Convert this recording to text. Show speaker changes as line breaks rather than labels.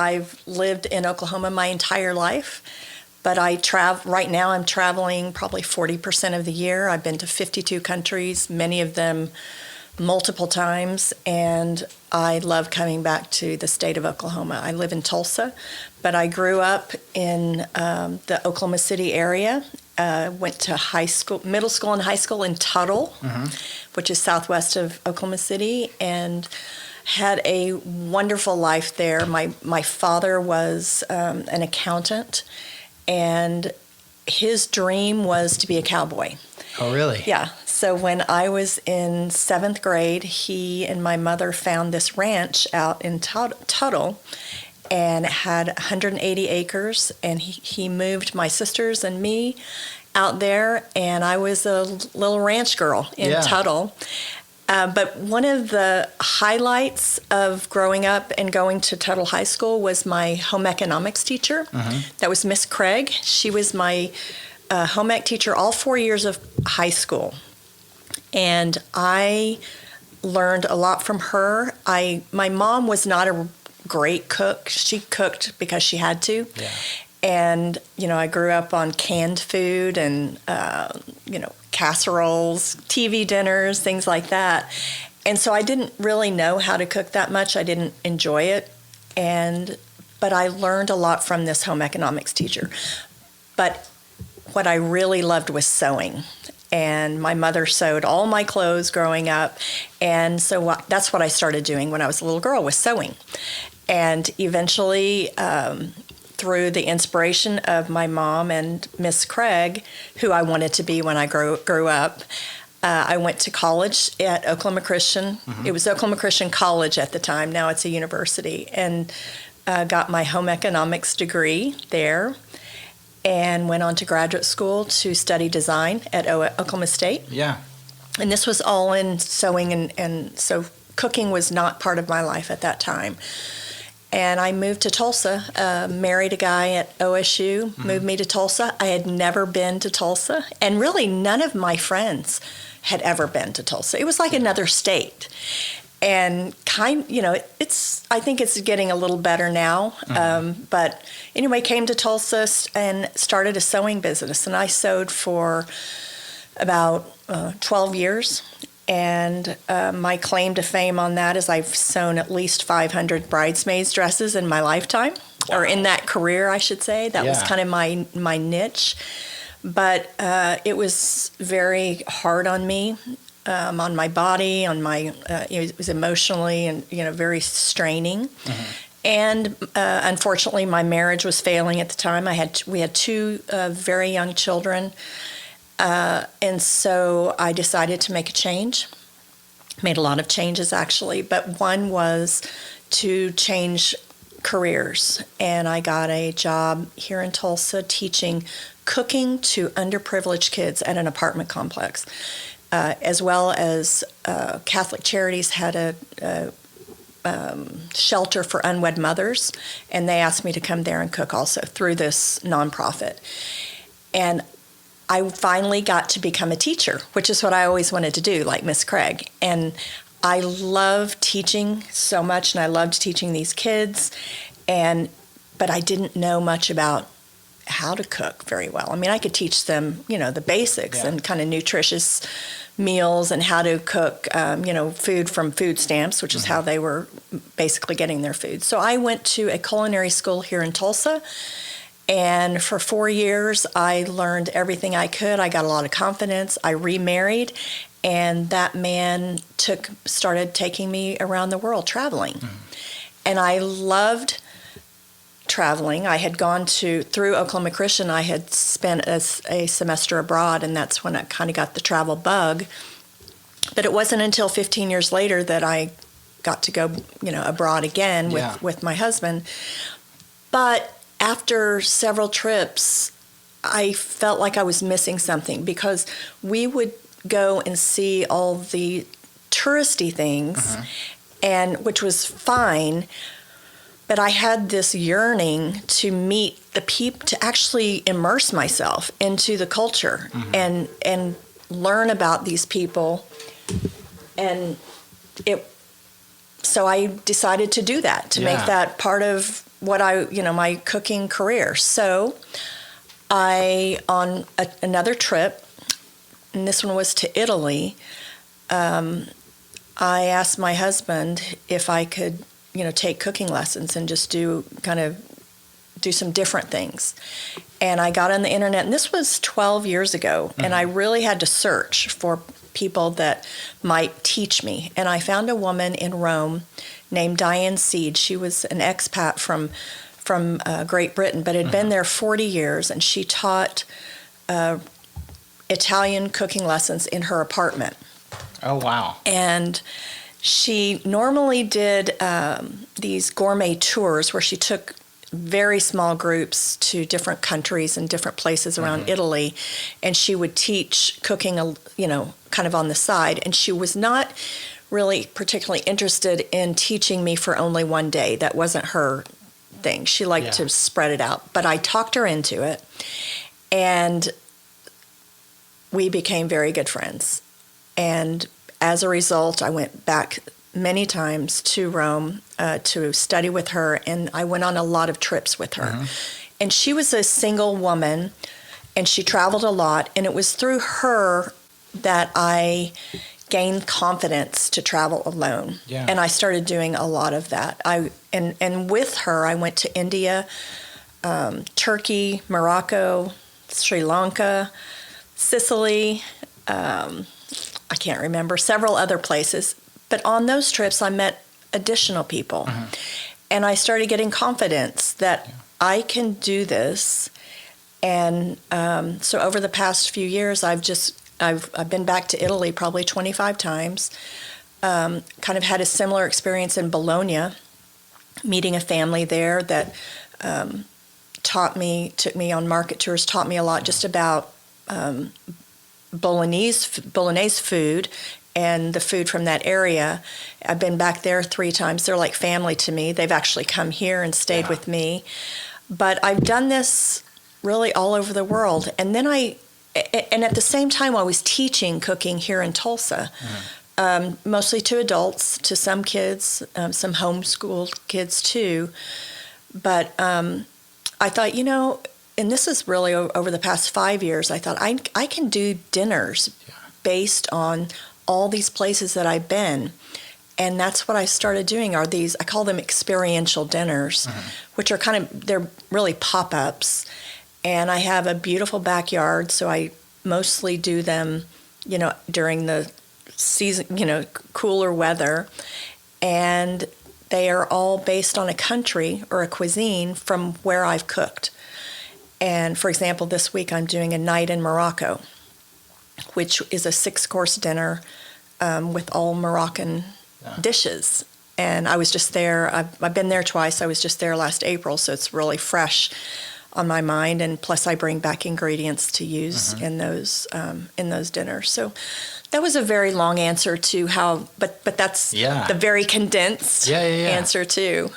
I've lived in Oklahoma my entire life, but right now I'm traveling probably 40% of the year. I've been to 52 countries, many of them multiple times, and I love coming back to the state of Oklahoma. I live in Tulsa, but I grew up in the Oklahoma City area. Went to middle school and high school in Tuttle, which is southwest of Oklahoma City, and had a wonderful life there. My father was an accountant, and his dream was to be a cowboy.
Oh, really?
Yeah. So when I was in 7th grade, he and my mother found this ranch out in Tuttle, and it had 180 acres, and he moved my sisters and me out there, and I was a little ranch girl in Tuttle. But one of the highlights of growing up and going to Tuttle High School was my home economics teacher. That was Miss Craig. She was my home ec teacher all 4 years of high school. And I learned a lot from her. My mom was not a great cook. She cooked because she had to.
Yeah.
And, I grew up on canned food and, casseroles, TV dinners, things like that. And so I didn't really know how to cook that much. I didn't enjoy it. But I learned a lot from this home economics teacher. But what I really loved was sewing. And my mother sewed all my clothes growing up. And so that's what I started doing when I was a little girl, was sewing. And eventually, through the inspiration of my mom and Miss Craig, who I wanted to be when I grew up, I went to college at Oklahoma Christian. It was Oklahoma Christian College at the time. Now it's a university. And got my home economics degree there, and went on to graduate school to study design at Oklahoma State.
Yeah.
And this was all in sewing, and so cooking was not part of my life at that time. And I moved to Tulsa, married a guy at OSU, moved me to Tulsa. I had never been to Tulsa, and really none of my friends had ever been to Tulsa. It was like another state. And I think it's getting a little better now. But anyway, came to Tulsa and started a sewing business. And I sewed for about 12 years. And my claim to fame on that is I've sewn at least 500 bridesmaids dresses in my lifetime, or in that career, I should say. That was kind of my niche. But it was very hard on me. On my body, it was emotionally and very straining, and unfortunately, my marriage was failing at the time. We had two very young children, and so I decided to make a change. Made a lot of changes actually, but one was to change careers, and I got a job here in Tulsa teaching cooking to underprivileged kids at an apartment complex. As well as Catholic Charities had a shelter for unwed mothers, and they asked me to come there and cook also through this nonprofit. And I finally got to become a teacher, which is what I always wanted to do, like Miss Craig. And I love teaching so much, and I loved teaching these kids, but I didn't know much about how to cook very well. I mean, I could teach them, the basics and kind of nutritious meals and how to cook, food from food stamps, which is how they were basically getting their food. So I went to a culinary school here in Tulsa, and for 4 years, I learned everything I could. I got a lot of confidence. I remarried, and that man started taking me around the world traveling. And I loved traveling. I had gone through Oklahoma Christian, I had spent a semester abroad, and that's when I kind of got the travel bug. But it wasn't until 15 years later that I got to go, abroad again with my husband. But after several trips, I felt like I was missing something, because we would go and see all the touristy things, and which was fine. But I had this yearning to meet the people, to actually immerse myself into the culture and learn about these people. And so I decided to do that, to make that part of my cooking career. So on another trip, and this one was to Italy, I asked my husband if I could, take cooking lessons and just do some different things. And I got on the internet, and this was 12 years ago, and I really had to search for people that might teach me. And I found a woman in Rome named Diane Seed. She was an expat from Great Britain, but had been there 40 years, and she taught Italian cooking lessons in her apartment.
Oh, wow.
And she normally did these gourmet tours where she took very small groups to different countries and different places around Italy, and she would teach cooking, kind of on the side. And she was not really particularly interested in teaching me for only one day. That wasn't her thing. She liked to spread it out. But I talked her into it, and we became very good friends. And as a result, I went back many times to Rome to study with her, and I went on a lot of trips with her. And she was a single woman, and she traveled a lot, and it was through her that I gained confidence to travel alone. Yeah. And I started doing a lot of that. And with her, I went to India, Turkey, Morocco, Sri Lanka, Sicily, I can't remember, several other places. But on those trips, I met additional people. And I started getting confidence that I can do this. And so over the past few years, I've been back to Italy probably 25 times, kind of had a similar experience in Bologna, meeting a family there that took me on market tours, taught me a lot just about Bolognese food and the food from that area. I've been back there 3 times. They're like family to me. They've actually come here and stayed with me. But I've done this really all over the world. And then and at the same time, I was teaching cooking here in Tulsa, mostly to adults, to some kids, some homeschooled kids too. But I thought, and this is really over the past 5 years, I thought I can do dinners based on all these places that I've been. And that's what I started doing, are these, I call them experiential dinners, which are they're really pop-ups. And I have a beautiful backyard, so I mostly do them, during the season, cooler weather. And they are all based on a country or a cuisine from where I've cooked. And for example, this week I'm doing a night in Morocco, which is a 6-course dinner with all Moroccan dishes. And I was just there. I've been there twice. I was just there last April, so it's really fresh on my mind. And plus, I bring back ingredients to use in those dinners. So that was a very long answer to how, but that's the very condensed answer too.